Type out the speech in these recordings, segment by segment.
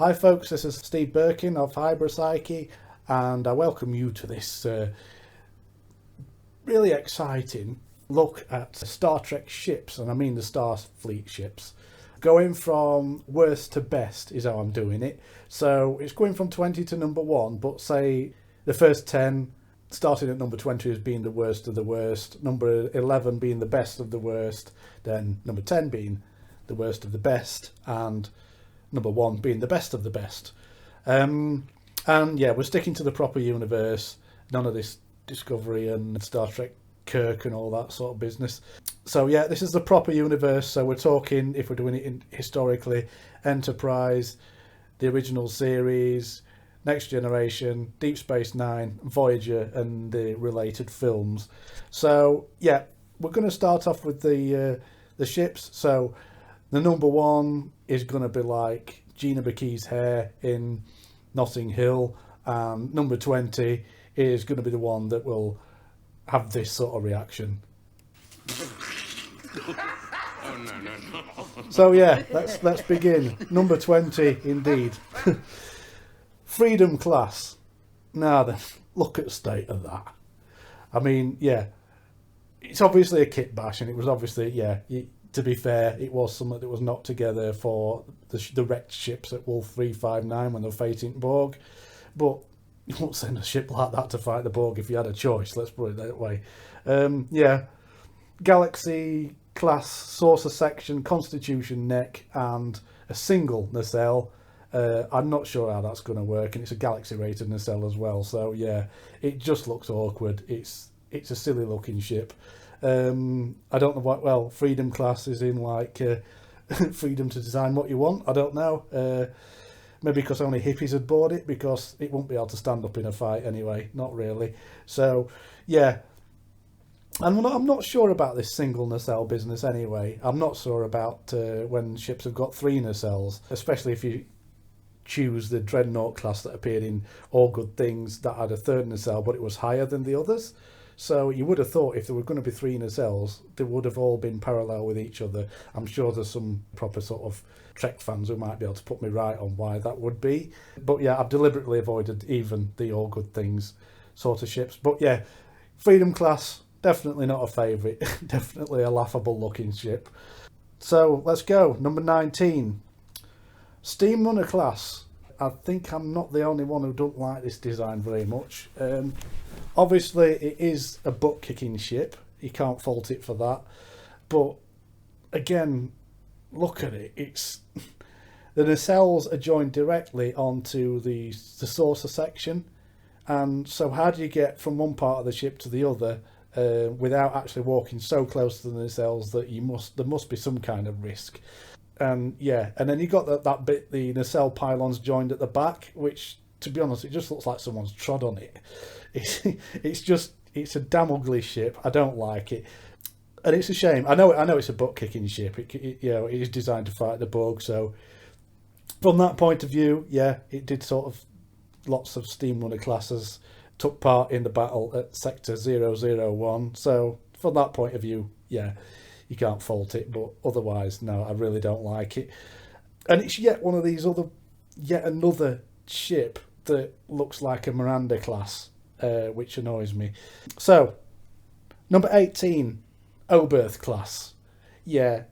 Hi folks, this is Steve Birkin of Hybropsyche, and I welcome you to this really exciting look at Star Trek ships, and I mean the Starfleet ships. Going from worst to best is how I'm doing it. So it's going from 20 to number 1, but say the first 10, starting at number 20 as being the worst of the worst, number 11 being the best of the worst, then number 10 being the worst of the best, and number 1 being the best of the best. And yeah, we're sticking to the proper universe, none of this Discovery and Star Trek Kirk and all that sort of business. So yeah, this is the proper universe. So we're talking, if we're doing it historically, Enterprise, the original series, Next Generation, Deep Space Nine, Voyager, and the related films. So yeah, we're going to start off with the ships. So the number 1 is going to be like Gina McKee's hair in Notting Hill, and number 20 is going to be the one that will have this sort of reaction. Oh no. So yeah, let's begin. Number 20 indeed. Freedom class. Now then, look at the state of that. I mean, yeah, it's obviously a kit bash, and it was obviously, yeah, to be fair, it was something that was knocked together for the wrecked ships at Wolf 359 when they were fighting Borg. But you won't send a ship like that to fight the Borg if you had a choice, let's put it that way. Yeah, Galaxy class, saucer section, Constitution neck, and a single nacelle. I'm not sure how that's going to work, and it's a Galaxy rated nacelle as well. So yeah, it just looks awkward. It's a silly looking ship. I don't know what. Well, freedom class is in like freedom to design what you want. I don't know. Maybe because only hippies had bought it, because it won't be able to stand up in a fight anyway. Not really. So yeah, and I'm not sure about this single nacelle business anyway. I'm not sure about when ships have got 3 nacelles, especially if you choose the Dreadnought class that appeared in All Good Things that had a 3rd nacelle, but it was higher than the others. So you would have thought if there were going to be 3 nacelles, they would have all been parallel with each other. I'm sure there's some proper sort of Trek fans who might be able to put me right on why that would be. But yeah, I've deliberately avoided even the All Good Things sort of ships. But yeah, Freedom class, definitely not a favourite. Definitely a laughable looking ship. So let's go. Number 19. Steam Runner class. I think I'm not the only one who don't like this design very much. Obviously, it is a butt-kicking ship. You can't fault it for that. But again, look at it. It's the nacelles are joined directly onto the saucer section, and so how do you get from one part of the ship to the other without actually walking so close to the nacelles that there must be some kind of risk? And yeah, and then you got that bit, the nacelle pylons joined at the back, which, to be honest, it just looks like someone's trod on it. It's a damn ugly ship. I don't like it, and it's a shame. I know it's a butt kicking ship. It is designed to fight the Borg. So from that point of view, yeah, it did sort of lots of Steam Runner classes took part in the battle at Sector 001. So from that point of view, yeah, you can't fault it, but otherwise, no, I really don't like it. And it's yet another ship that looks like a Miranda class, which annoys me. So, number 18, Oberth class. Yeah,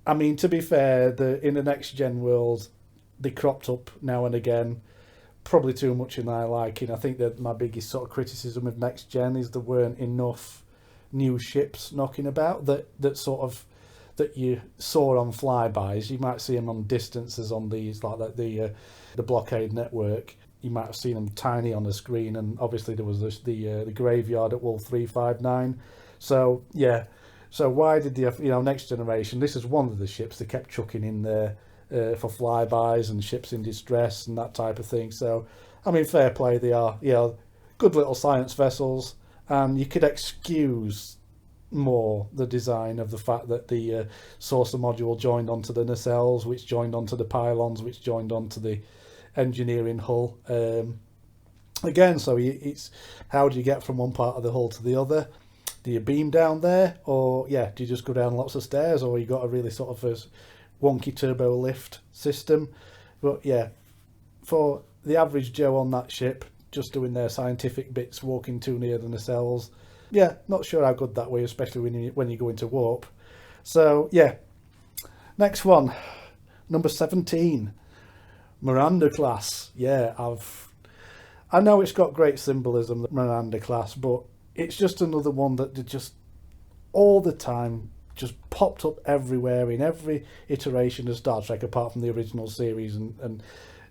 I mean, to be fair, in the Next Gen world, they cropped up now and again. Probably too much in my liking. I think that my biggest sort of criticism of Next Gen is there weren't enough new ships knocking about that you saw on flybys. You might see them on distances on these like the blockade network. You might have seen them tiny on the screen, and obviously there was the graveyard at Wolf 359. So yeah, so why did Next Generation? This is one of the ships they kept chucking in there for flybys and ships in distress and that type of thing. So I mean, fair play, they are good little science vessels. And you could excuse more the design of the fact that the saucer module joined onto the nacelles, which joined onto the pylons, which joined onto the engineering hull. Again, so it's how do you get from one part of the hull to the other? Do you beam down there, or do you just go down lots of stairs, or you got a really sort of a wonky turbo lift system? But yeah, for the average Joe on that ship, just doing their scientific bits, walking too near the nacelles. Yeah, not sure how good that way, especially when you go into warp. So, yeah. Next one, number 17, Miranda class. Yeah, I know it's got great symbolism, the Miranda class, but it's just another one that just all the time just popped up everywhere in every iteration of Star Trek, apart from the original series and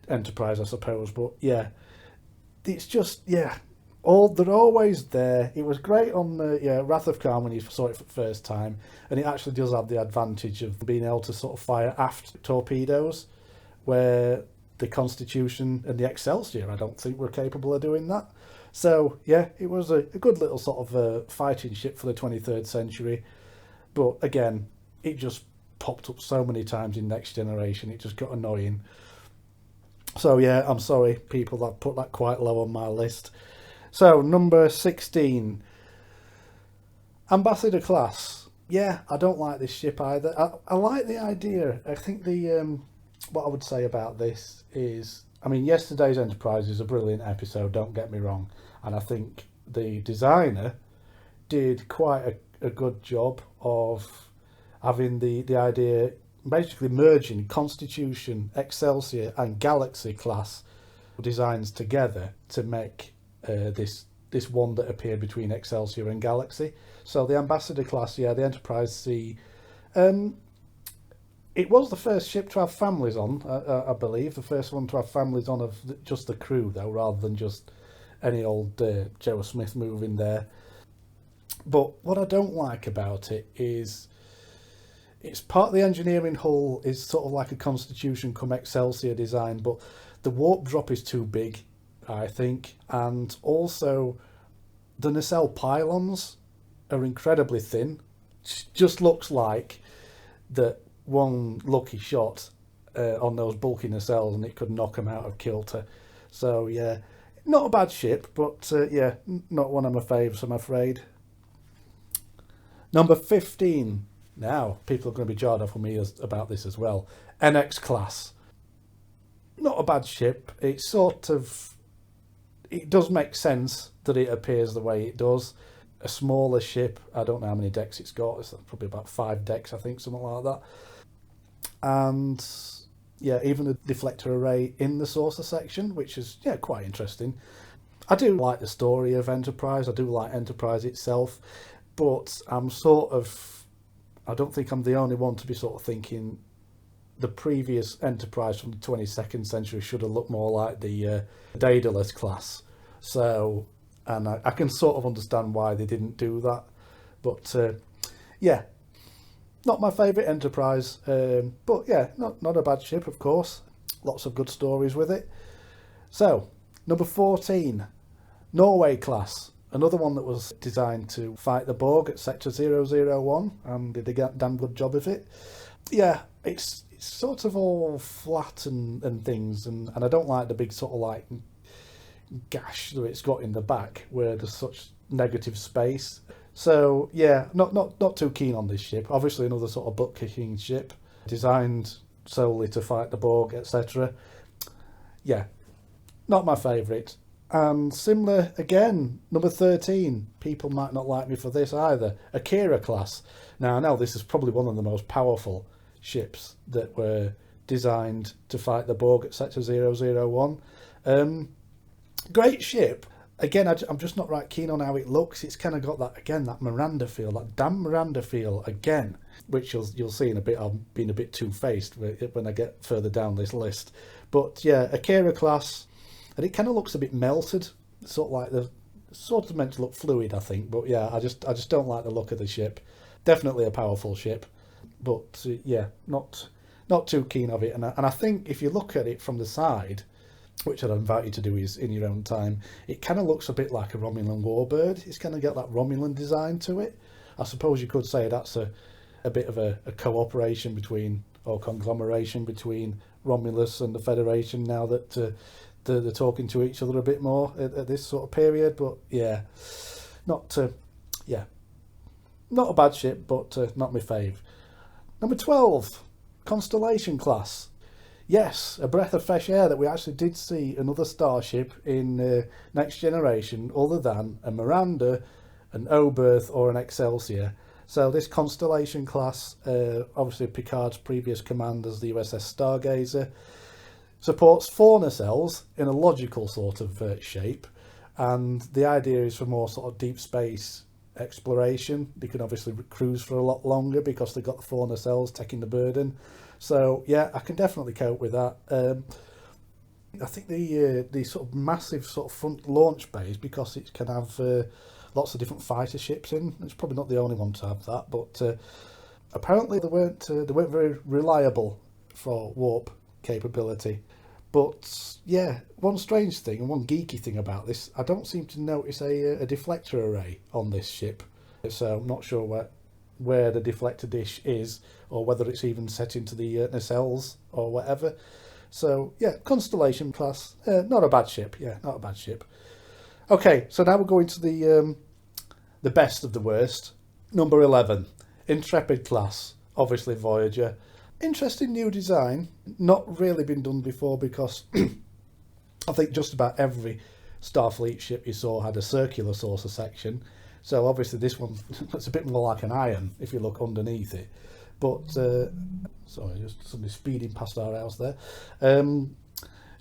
Enterprise, I suppose. But yeah, it's just, yeah, they're always there. It was great on Wrath of Khan when you saw it for the first time, and it actually does have the advantage of being able to sort of fire aft torpedoes, where the Constitution and the Excelsior, I don't think, were capable of doing that. So yeah, it was a good little sort of fighting ship for the 23rd century. But again, it just popped up so many times in Next Generation, it just got annoying. So yeah, I'm sorry, people, that put that quite low on my list. So number 16, Ambassador class. Yeah, I don't like this ship either. I like the idea. I think what I would say about this is, I mean, yesterday's Enterprise is a brilliant episode, don't get me wrong, and I think the designer did quite a good job of having the idea, basically merging Constitution, Excelsior and Galaxy class designs together to make this one that appeared between Excelsior and Galaxy. So the Ambassador class, yeah, the Enterprise C, it was the first ship to have families on, I believe, the first one to have families on of just the crew, though, rather than just any old Joe Smith moving there. But what I don't like about it is it's part of the engineering hull is sort of like a Constitution come Excelsior design, but the warp drop is too big, I think, and also the nacelle pylons are incredibly thin. It just looks like that one lucky shot on those bulky nacelles and it could knock them out of kilter. So yeah, not a bad ship, but yeah, not one of my faves, I'm afraid. Number 15. Now, people are going to be jarred off with me about this as well. NX class. Not a bad ship. It's sort of, it does make sense that it appears the way it does. A smaller ship. I don't know how many decks it's got. It's probably about 5 decks, I think, something like that. And yeah, even a deflector array in the saucer section, which is, yeah, quite interesting. I do like the story of Enterprise. I do like Enterprise itself. But I'm sort of, I don't think I'm the only one to be sort of thinking the previous Enterprise from the 22nd century should have looked more like the Daedalus class. So, and I can sort of understand why they didn't do that. But yeah, not my favourite Enterprise. But yeah, not a bad ship, of course. Lots of good stories with it. So, number 14, Norway class. Another one that was designed to fight the Borg at Sector 001, and did a damn good job of it. Yeah, it's sort of all flat and things, and I don't like the big sort of like gash that it's got in the back where there's such negative space. So yeah, not too keen on this ship. Obviously another sort of butt-kicking ship, designed solely to fight the Borg, etc. Yeah, not my favourite. And similar again, number 13. People might not like me for this either. Akira class. Now I know this is probably one of the most powerful ships that were designed to fight the Borg at Sector 001. Great ship. Again, I'm just not right keen on how it looks. It's kind of got that, again, that Miranda feel, that damn Miranda feel again, which you'll see in a bit. I'm being a bit two-faced when I get further down this list. But yeah, Akira class. And it kind of looks a bit melted, sort of like sort of meant to look fluid, I think. But yeah, I just don't like the look of the ship. Definitely a powerful ship, but yeah, not too keen of it. And I think if you look at it from the side, which I'd invite you to do is in your own time, it kind of looks a bit like a Romulan warbird. It's kind of got that Romulan design to it. I suppose you could say that's a bit of a cooperation between, or conglomeration between Romulus and the Federation now that they're talking to each other a bit more at this sort of period. But yeah, not a bad ship, but not my fave. Number 12, Constellation class. Yes, a breath of fresh air that we actually did see another starship in Next Generation other than a Miranda, an Oberth or an Excelsior. So this Constellation class, obviously Picard's previous command as the USS Stargazer, supports fauna cells in a logical sort of shape, and the idea is for more sort of deep space exploration. They can obviously cruise for a lot longer because they've got the fauna cells taking the burden. So yeah, I can definitely cope with that. I think the sort of massive sort of front launch bays, because it can have lots of different fighter ships in. It's probably not the only one to have that, but apparently they weren't very reliable for warp capability. But yeah, one strange thing and one geeky thing about this, I don't seem to notice a deflector array on this ship. So I'm not sure where the deflector dish is, or whether it's even set into the nacelles or whatever. So yeah, Constellation class, not a bad ship. Yeah, not a bad ship. Okay, so now we're going to the best of the worst. Number 11, Intrepid class, obviously Voyager. Interesting new design, not really been done before, because I think just about every Starfleet ship you saw had a circular saucer section. So obviously this one looks a bit more like an iron if you look underneath it. But sorry, just somebody speeding past our house there.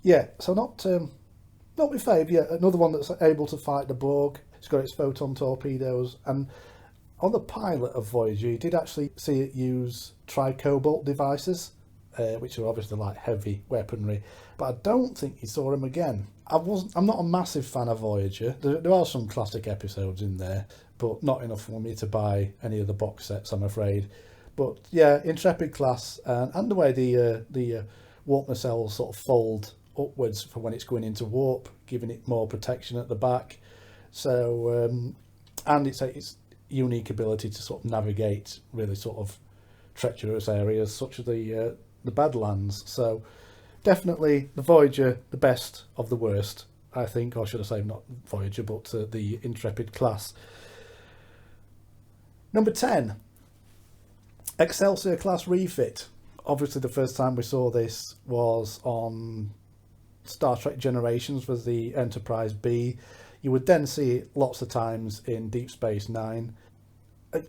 Yeah, so not my fave. Yeah, another one that's able to fight the Borg. It's got its photon torpedoes, and on the pilot of Voyager, you did actually see it use tri-cobalt devices, which are obviously like heavy weaponry. But I don't think you saw them again. I'm not a massive fan of Voyager. There are some classic episodes in there, but not enough for me to buy any of the box sets, I'm afraid. But yeah, Intrepid class, and the way the warp nacelles sort of fold upwards for when it's going into warp, giving it more protection at the back. So and it's unique ability to sort of navigate really sort of treacherous areas such as the Badlands. So definitely the Voyager, the best of the worst, I think, or should I say not Voyager, but the Intrepid class. Number 10, Excelsior class refit. Obviously the first time we saw this was on Star Trek Generations with the Enterprise B. You would then see it lots of times in Deep Space Nine.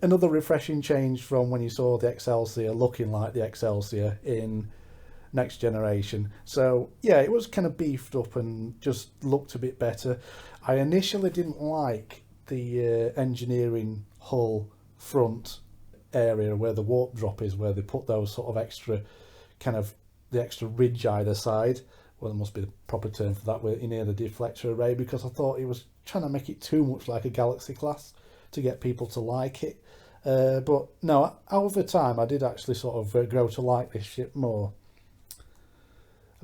Another refreshing change from when you saw the Excelsior looking like the Excelsior in Next Generation. So yeah, it was kind of beefed up and just looked a bit better. I initially didn't like the engineering hull front area where the warp drop is, where they put those sort of extra kind of the extra ridge either side. Well, there must be the proper term for that, in near the deflector array, because I thought it was trying to make it too much like a Galaxy class to get people to like it. But no, over time I did actually sort of grow to like this ship more.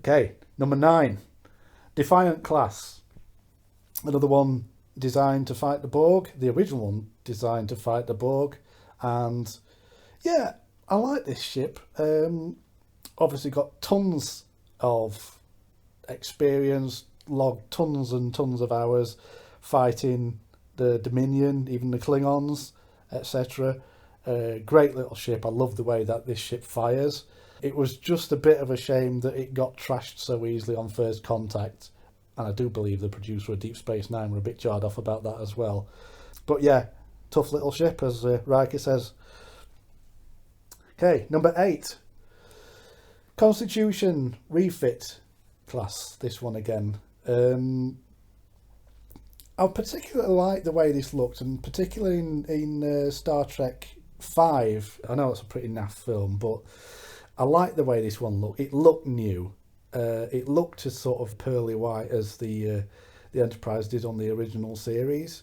Okay, number 9, Defiant class. Another one designed to fight the Borg, the original one designed to fight the Borg. And yeah, I like this ship. Obviously got tons of experience, logged tons and tons of hours fighting the Dominion, even the Klingons, etc. Great little ship. I love the way that this ship fires. It was just a bit of a shame that it got trashed so easily on first contact, and I do believe the producer of Deep Space Nine were a bit jarred off about that as well. But yeah, tough little ship, as Riker says. Okay, number 8, Constitution refit class. This one again. I particularly like the way this looked, and particularly in Star Trek 5. I know it's a pretty naff film, but I like the way this one looked. It looked new. It looked as sort of pearly white as the Enterprise did on the original series.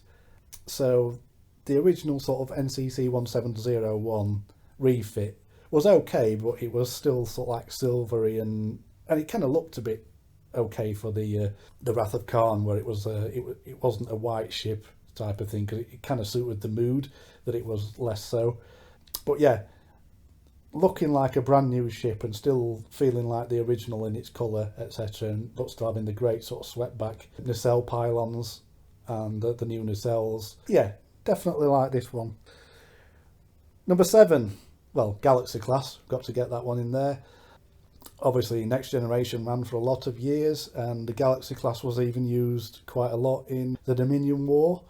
So the original sort of NCC 1701 refit was okay, but it was still sort of like silvery, and it kind of looked a bit okay for the Wrath of Khan, where it was it wasn't a white ship type of thing, because it kind of suited the mood that it was less so. But yeah, looking like a brand new ship and still feeling like the original in its colour, etc., but still having the great sort of swept-back nacelle pylons and the new nacelles. Yeah, definitely like this one. Number 7, well, Galaxy class, got to get that one in there. Obviously, Next Generation ran for a lot of years, and the Galaxy class was even used quite a lot in the Dominion War.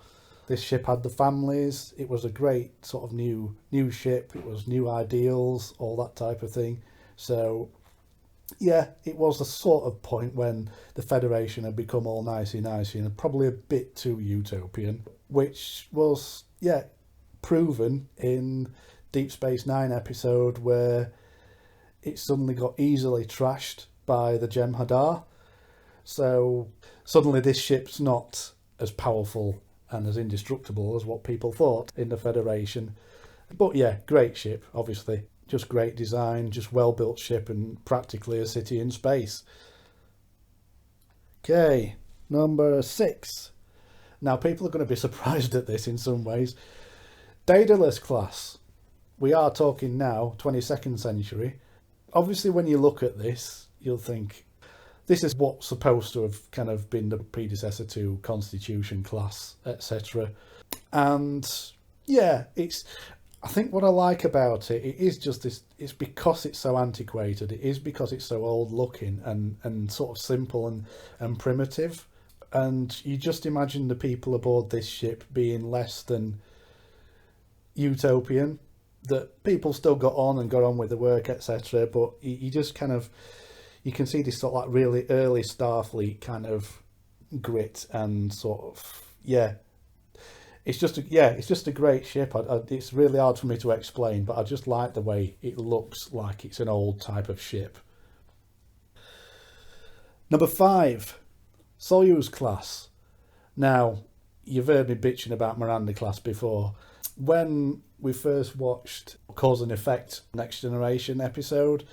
This ship had the families. It was a great sort of new ship. It was new ideals, all that type of thing. So, yeah, it was the sort of point when the Federation had become all nicey and probably a bit too utopian, which was, yeah, proven in Deep Space Nine episode where it suddenly got easily trashed by the Jem'Hadar. So suddenly this ship's not as powerful and as indestructible as what people thought in the Federation. But yeah, great ship, obviously. Just great design, just well-built ship and practically a city in space. Okay, number 6. Now, people are going to be surprised at this in some ways. Daedalus class. We are talking now 22nd century. Obviously, when you look at this, you'll think this is what's supposed to have kind of been the predecessor to Constitution class, etc. And yeah, I think what I like about it is just this, it's because it's so antiquated, it is because it's so old looking and sort of simple and primitive. And you just imagine the people aboard this ship being less than utopian, that people still got on with the work, etc. But you just kind of, you can see this sort of like really early Starfleet kind of grit and sort of, yeah. It's just a great ship. It's really hard for me to explain, but I just like the way it looks like it's an old type of ship. Number 5, Soyuz class. Now, you've heard me bitching about Miranda class before. When we first watched Cause and Effect Next Generation episode,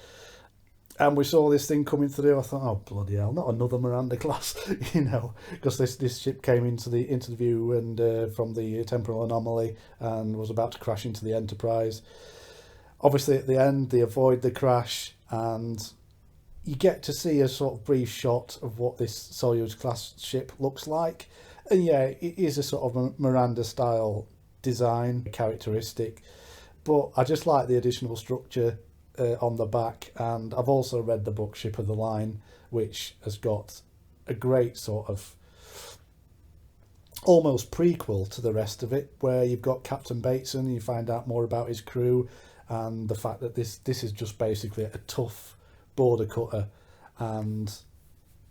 and we saw this thing coming through, I thought, oh bloody hell, not another Miranda class, because this ship came into the view and from the temporal anomaly and was about to crash into the Enterprise. Obviously, at the end, they avoid the crash, and you get to see a sort of brief shot of what this Soyuz class ship looks like. And yeah, it is a sort of a Miranda style design characteristic, but I just like the additional structure on the back. And I've also read the book Ship of the Line, which has got a great sort of almost prequel to the rest of it, where you've got Captain Bateson, you find out more about his crew and the fact that this is just basically a tough border cutter, and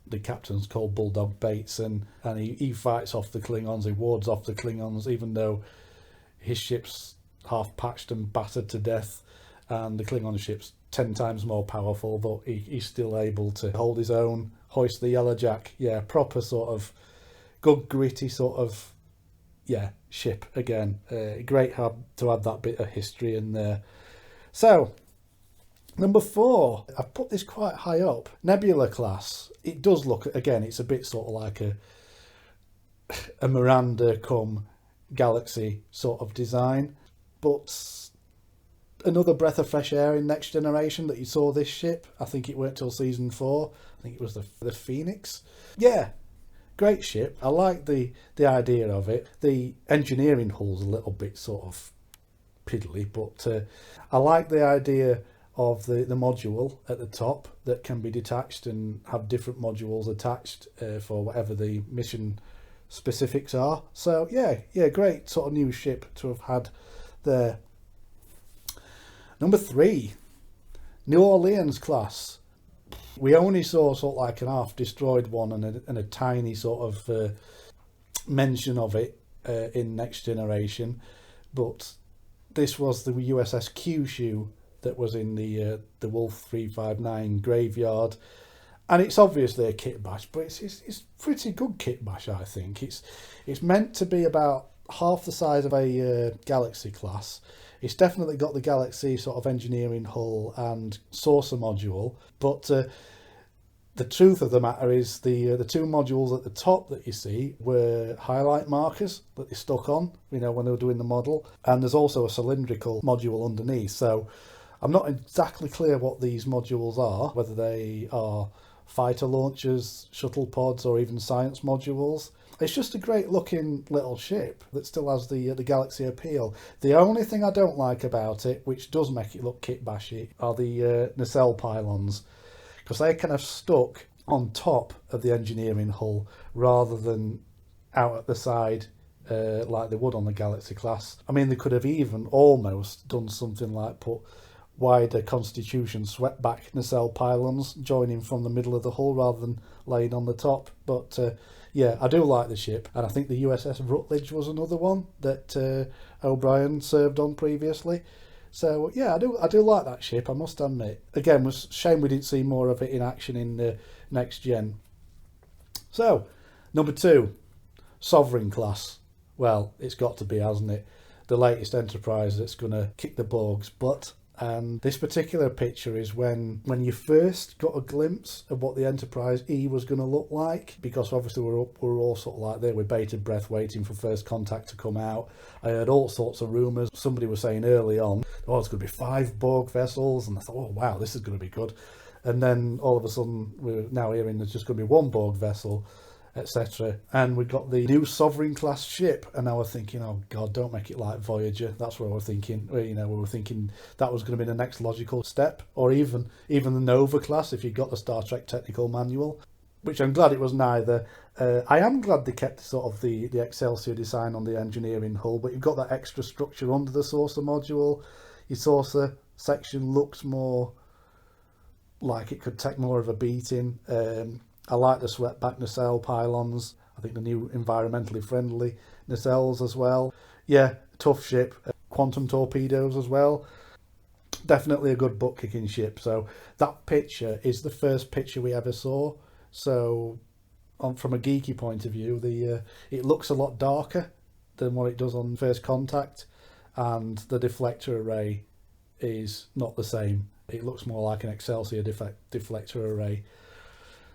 the captain's called Bulldog Bateson, and he fights off the Klingons, he wards off the Klingons, even though his ship's half patched and battered to death, and the Klingon ship's 10 times more powerful, but he's still able to hold his own, hoist the yellow jack. Yeah, proper sort of good gritty sort of, yeah, ship again. Great to have that bit of history in there. So, number 4, I've put this quite high up. Nebula class. It does look, again, it's a bit sort of like a Miranda come Galaxy sort of design, but another breath of fresh air in Next Generation that you saw this ship. I think it weren't till season 4. I think it was the Phoenix. Yeah, great ship. I like the idea of it. The engineering hull's a little bit sort of piddly, but I like the idea of the module at the top that can be detached and have different modules attached for whatever the mission specifics are. So yeah, great sort of new ship to have had there. Number 3, New Orleans class. We only saw sort of like an half destroyed one and a tiny sort of mention of it in Next Generation, but this was the USS Kyushu that was in the Wolf 359 graveyard, and it's obviously a kit bash, but it's pretty good kit bash. I think it's meant to be about half the size of a Galaxy class. It's definitely got the Galaxy sort of engineering hull and saucer module, but the truth of the matter is the 2 modules at the top that you see were highlight markers that they stuck on, when they were doing the model, and there's also a cylindrical module underneath. So I'm not exactly clear what these modules are, whether they are fighter launchers, shuttle pods, or even science modules. It's just a great looking little ship that still has the Galaxy appeal. The only thing I don't like about it, which does make it look kit bashy, are the nacelle pylons. because they kind of stuck on top of the engineering hull rather than out at the side like they would on the Galaxy class. I mean, they could have even almost done something like put wider Constitution swept back nacelle pylons joining from the middle of the hull rather than laying on the top. But yeah, I do like the ship, and I think the USS Rutledge was another one that O'Brien served on previously. So yeah, I do like that ship, I must admit. Again, it was a shame we didn't see more of it in action in the next gen. So, number 2, Sovereign class. Well, it's got to be, hasn't it? The latest Enterprise that's going to kick the Borg's butt. And this particular picture is when you first got a glimpse of what the Enterprise E was going to look like, because obviously we're all sort of like there with bated breath waiting for First Contact to come out. I heard all sorts of rumours. Somebody was saying early on, oh, it's going to be 5 Borg vessels, and I thought, oh wow, this is going to be good. And then all of a sudden we're now hearing there's just going to be 1 Borg vessel, etc. And we got the new Sovereign class ship, and now we're thinking, oh god, don't make it like Voyager. That's what we're thinking. We were thinking that was going to be the next logical step, or even the Nova class if you got the Star Trek technical manual, which I'm glad it was neither. I am glad they kept sort of the Excelsior design on the engineering hull, but you've got that extra structure under the saucer module. Your saucer section looks more like it could take more of a beating. I like the swept back nacelle pylons. I think the new environmentally friendly nacelles as well. Yeah, tough ship. Quantum torpedoes as well. Definitely a good butt kicking ship. So that picture is the first picture we ever saw. So from a geeky point of view, it looks a lot darker than what it does on First Contact, and the deflector array is not the same. It looks more like an Excelsior deflector array.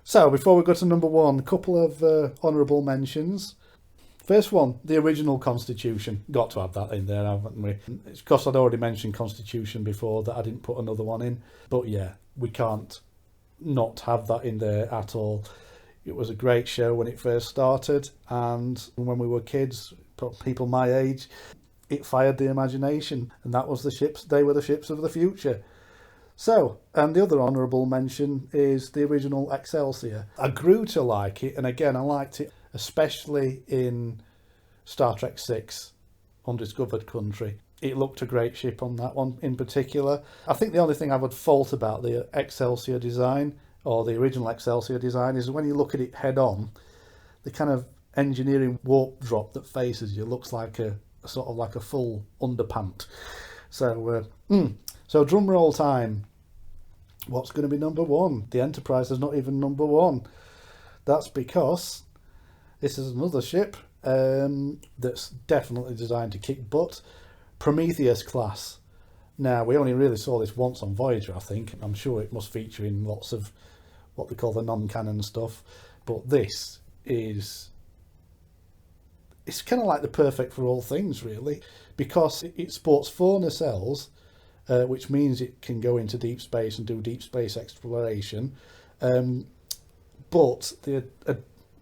So, before we go to number 1, a couple of honourable mentions. First one, the original Constitution. Got to have that in there, haven't we? It's because I'd already mentioned Constitution before that I didn't put another one in. But yeah, we can't not have that in there at all. It was a great show when it first started, and when we were kids, people my age, it fired the imagination, and that was the ships. They were the ships of the future. So, and the other honourable mention is the original Excelsior. I grew to like it, and again, I liked it especially in Star Trek VI, Undiscovered Country. It looked a great ship on that one in particular. I think the only thing I would fault about the Excelsior design, or the original Excelsior design, is when you look at it head on, the kind of engineering warp drop that faces you looks like a sort of like a full underpant. So drum roll time. What's going to be number 1? The Enterprise is not even number 1. That's because this is another ship that's definitely designed to kick butt. Prometheus class. Now, we only really saw this once on Voyager, I think. I'm sure it must feature in lots of what they call the non-canon stuff. But this is... it's kind of like the perfect for all things, really, because it sports 4 nacelles, which means it can go into deep space and do deep space exploration. But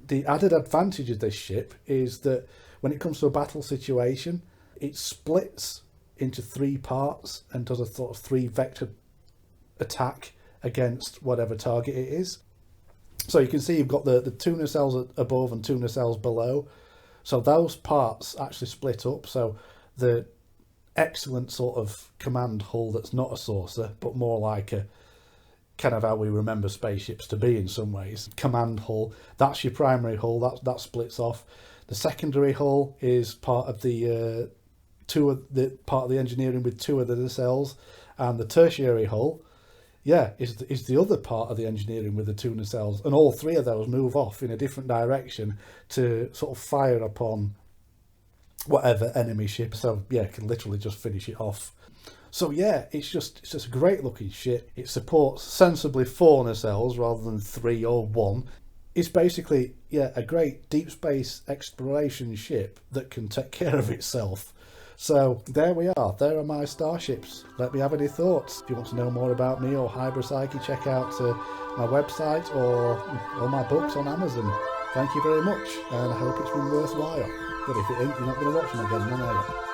the added advantage of this ship is that when it comes to a battle situation, it splits into 3 parts and does a sort of 3 vector attack against whatever target it is. So you can see you've got the 2 nacelles above and 2 nacelles below. So those parts actually split up. So the excellent sort of command hull that's not a saucer, but more like a kind of how we remember spaceships to be in some ways. Command hull, that's your primary hull, that splits off. The secondary hull is part of the part of the engineering with 2 of the nacelles, and the tertiary hull, is the other part of the engineering with the 2 nacelles, and all 3 of those move off in a different direction to sort of fire upon whatever enemy ship. So yeah, can literally just finish it off. So yeah, it's just a great looking ship. It supports sensibly 4 nacelles rather than 3 or 1. It's basically a great deep space exploration ship that can take care of itself. So there we are. There are my starships. Let me have any thoughts. If you want to know more about me or Hybropsyche, check out my website or my books on Amazon. Thank you very much, and I hope it's been worthwhile. But if it ain't, you're not going to watch them again, are you?